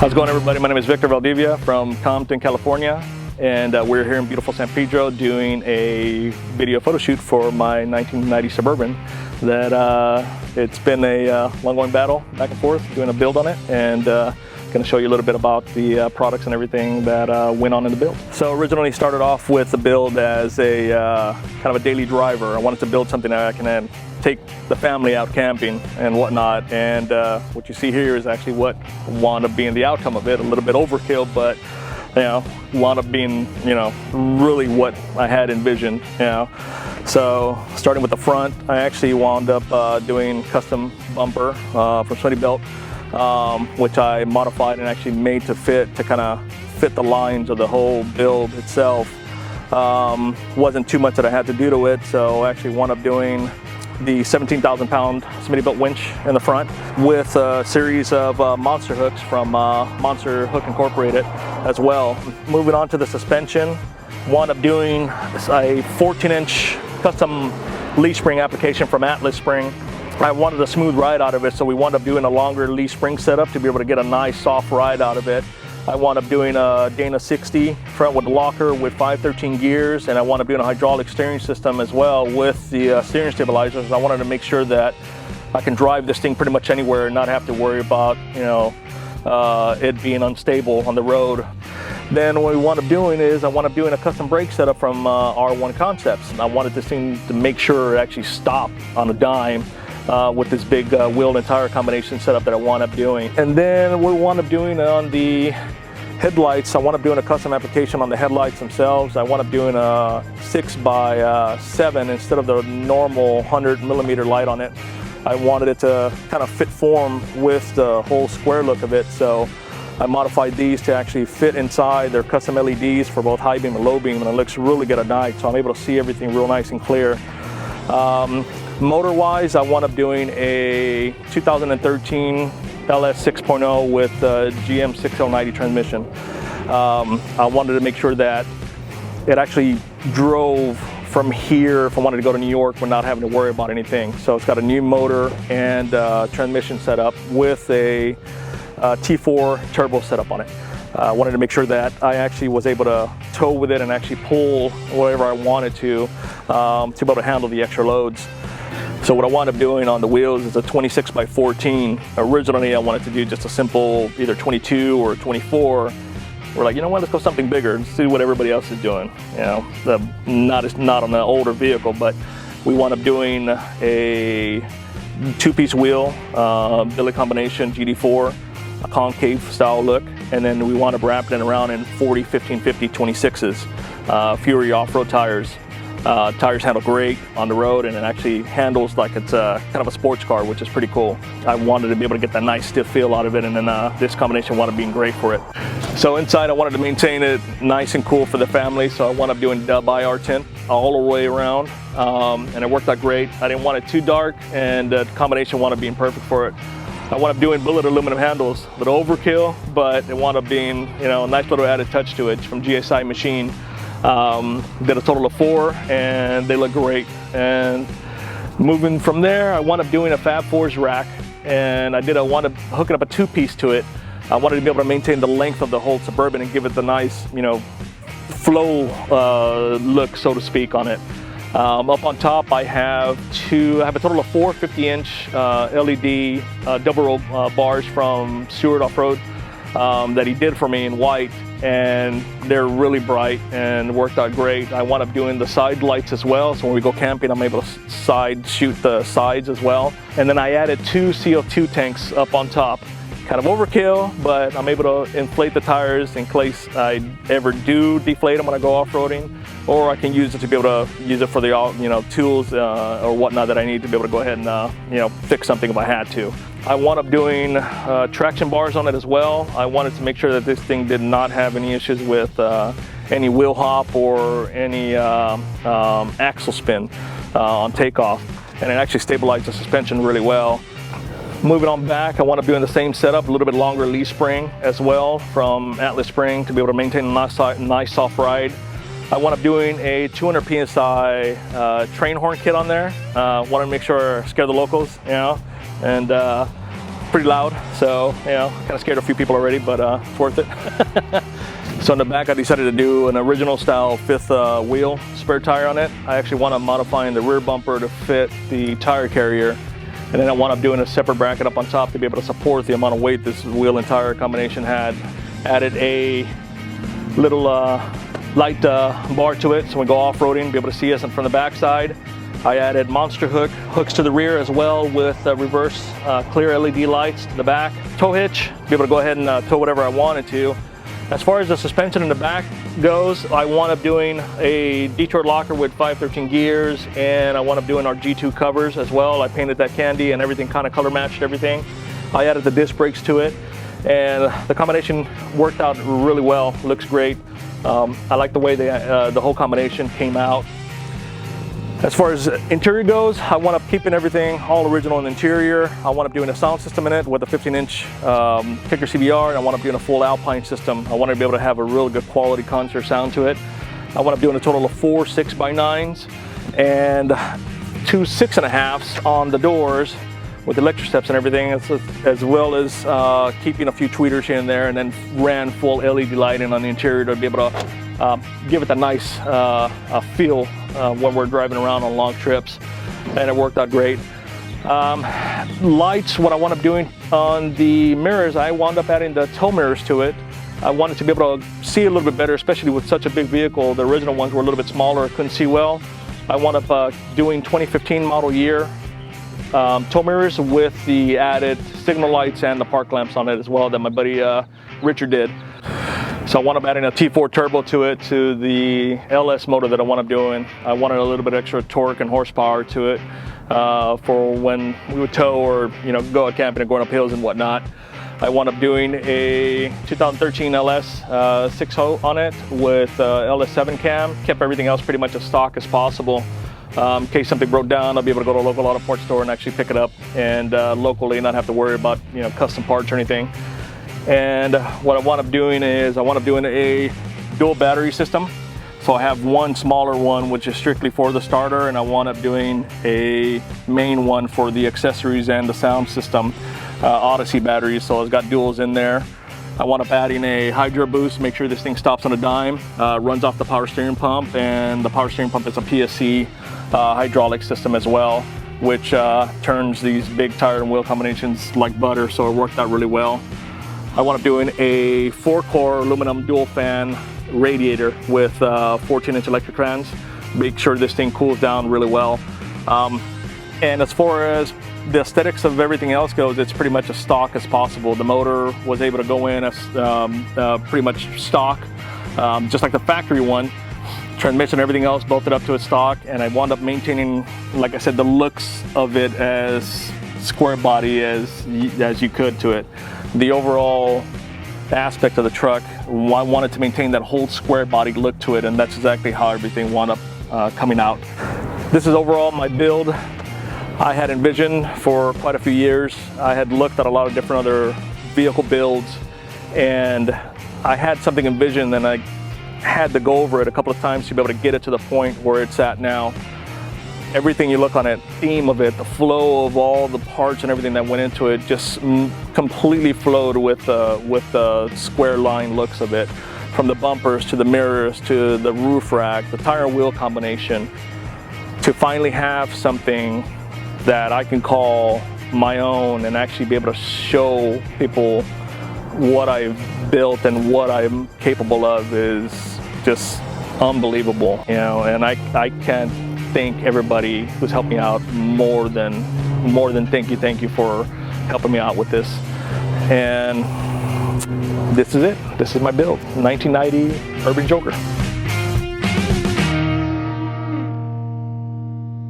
How's it going, everybody? My name is Victor Valdivia from Compton, California, and we're here in beautiful San Pedro doing a video photo shoot for my 1990 Suburban that it's been a long-going battle back and forth doing a build on it, and going to show you a little bit about the products and everything that went on in the build. So originally started off with the build as a kind of a daily driver. I wanted to build something that I can take the family out camping and whatnot, and what you see here is actually what wound up being the outcome of it. A little bit overkill, but wound up being really what I had envisioned. So starting with the front, I actually wound up doing custom bumper from Sweatybelt, which I modified and actually made to kind of fit the lines of the whole build itself. Wasn't too much that I had to do to it, so I actually wound up doing the 17,000-pound Sweatybelt winch in the front with a series of monster hooks from Monster Hook Incorporated as well. Moving on to the suspension, wound up doing a 14-inch custom leaf spring application from Atlas Spring. I wanted a smooth ride out of it, so we wound up doing a longer leaf spring setup to be able to get a nice soft ride out of it. I wound up doing a Dana 60 front with locker with 513 gears, and I wound up doing a hydraulic steering system as well with the steering stabilizers. I wanted to make sure that I can drive this thing pretty much anywhere and not have to worry about it being unstable on the road. Then what we wound up doing is I wound up doing a custom brake setup from R1 Concepts. I wanted this thing to make sure it actually stopped on a dime. With this big wheel and tire combination setup that I wound up doing. And then we wound up doing on the headlights, I wound up doing a custom application on the headlights themselves. I wound up doing a 6x7 instead of the normal 100mm light on it. I wanted it to kind of fit form with the whole square look of it, so I modified these to actually fit inside. They're custom LEDs for both high beam and low beam, and it looks really good at night, so I'm able to see everything real nice and clear. Motor-wise, I wound up doing a 2013 LS 6.0 with GM 6090 transmission. I wanted to make sure that it actually drove from here if I wanted to go to New York without having to worry about anything. So it's got a new motor and transmission setup with a T4 turbo setup on it. I wanted to make sure that I actually was able to tow with it and actually pull whatever I wanted to be able to handle the extra loads. So what I wound up doing on the wheels is a 26x14. Originally I wanted to do just a simple either 22 or 24. We're like, you know what, let's go something bigger and see what everybody else is doing. Not on the older vehicle, but we wound up doing a two-piece wheel, billet combination GD4, a concave style look, and then we wound up wrapping it around in 40, 1550, 26s, Fury off-road tires. Tires handle great on the road, and it actually handles like it's kind of a sports car, which is pretty cool. I wanted to be able to get that nice stiff feel out of it, and then this combination wound up being great for it. So inside I wanted to maintain it nice and cool for the family, so I wound up doing dub IR tint all the way around, and it worked out great. I didn't want it too dark, and the combination wound up being perfect for it. I wound up doing billet aluminum handles, a little overkill, but it wound up being a nice little added touch to it from GSI Machine. Did a total of 4, and they look great. And moving from there, I wound up doing a Fab Fours rack, and I wound up hooking up a two-piece to it. I wanted to be able to maintain the length of the whole Suburban and give it the nice, flow look, so to speak, on it. Up on top, I have a total of 4 50-inch LED double row bars from Stewart Off-Road that he did for me in white, and they're really bright and worked out great. I wound up doing the side lights as well, so when we go camping I'm able to shoot the sides as well. And then I added 2 CO2 tanks up on top. Kind of overkill, but I'm able to inflate the tires in case I ever do deflate them when I go off-roading, or I can use it to be able to use it for the tools or whatnot that I need to be able to go ahead and fix something if I had to. I wound up doing traction bars on it as well. I wanted to make sure that this thing did not have any issues with any wheel hop or any axle spin on takeoff, and it actually stabilized the suspension really well. Moving on back, I wound up doing the same setup, a little bit longer leaf spring as well from Atlas Spring to be able to maintain a nice soft ride. I wound up doing a 200 PSI train horn kit on there. Wanted to make sure I scare the locals, and pretty loud, so you know, kind of scared a few people already, but it's worth it. So in the back, I decided to do an original style fifth wheel spare tire on it. I actually wound up modifying the rear bumper to fit the tire carrier, and then I wound up doing a separate bracket up on top to be able to support the amount of weight this wheel and tire combination had. Added a little light bar to it so we go off-roading, be able to see us from the back side. I added monster hooks to the rear as well with reverse clear LED lights to the back. Tow hitch, be able to go ahead and tow whatever I wanted to. As far as the suspension in the back goes, I wound up doing a detour locker with 513 gears, and I wound up doing our G2 covers as well. I painted that candy and everything kind of color matched everything. I added the disc brakes to it, and the combination worked out really well. Looks great. I like the way the whole combination came out. As far as interior goes, I wound up keeping everything all original in the interior. I wound up doing a sound system in it with a 15-inch kicker CBR, and I wound up doing a full Alpine system. I wanted to be able to have a real good quality concert sound to it. I wound up doing a total of 4 6x9s and 2 6.5s on the doors with electric steps and everything, as well as keeping a few tweeters here and there, and then ran full LED lighting on the interior to be able to give it a nice feel when we're driving around on long trips, and it worked out great. Lights, what I wound up doing on the mirrors, I wound up adding the tow mirrors to it. I wanted to be able to see a little bit better, especially with such a big vehicle. The original ones were a little bit smaller, couldn't see well. I wound up doing 2015 model year tow mirrors with the added signal lights and the park lamps on it as well that my buddy Richard did. So I wound up adding a T4 turbo to it, to the LS motor that I wound up doing. I wanted a little bit extra torque and horsepower to it for when we would tow or go out camping and going up hills and whatnot. I wound up doing a 2013 LS 6.0 on it with LS7 cam. Kept everything else pretty much as stock as possible. In case something broke down, I'll be able to go to a local auto parts store and actually pick it up and locally not have to worry about custom parts or anything. And what I wound up doing is I wound up doing a dual battery system. So I have one smaller one which is strictly for the starter, and I wound up doing a main one for the accessories and the sound system, Odyssey batteries. So it's got duals in there. I wound up adding a Hydro Boost, make sure this thing stops on a dime, runs off the power steering pump, and the power steering pump is a PSC hydraulic system as well, which turns these big tire and wheel combinations like butter, so it worked out really well. I wound up doing a 4-core aluminum dual fan radiator with 14-inch electric fans. Make sure this thing cools down really well. And as far as the aesthetics of everything else goes, it's pretty much as stock as possible. The motor was able to go in as pretty much stock, just like the factory one. Transmission, everything else bolted up to its stock, and I wound up maintaining, like I said, the looks of it as square body as you could to it. The overall aspect of the truck, I wanted to maintain that whole square body look to it, and that's exactly how everything wound up coming out. This is overall my build. I had envisioned for quite a few years. I had looked at a lot of different other vehicle builds, and I had something envisioned, and I had to go over it a couple of times to be able to get it to the point where it's at now. Everything you look on it, theme of it, the flow of all the parts and everything that went into it just completely flowed with the square line looks of it. From the bumpers to the mirrors to the roof rack, the tire and wheel combination, to finally have something that I can call my own and actually be able to show people what I've built and what I'm capable of is just unbelievable, and I can't thank everybody who's helped me out more than thank you for helping me out with this. And this is it. This is my build, 1990 Urban Joker.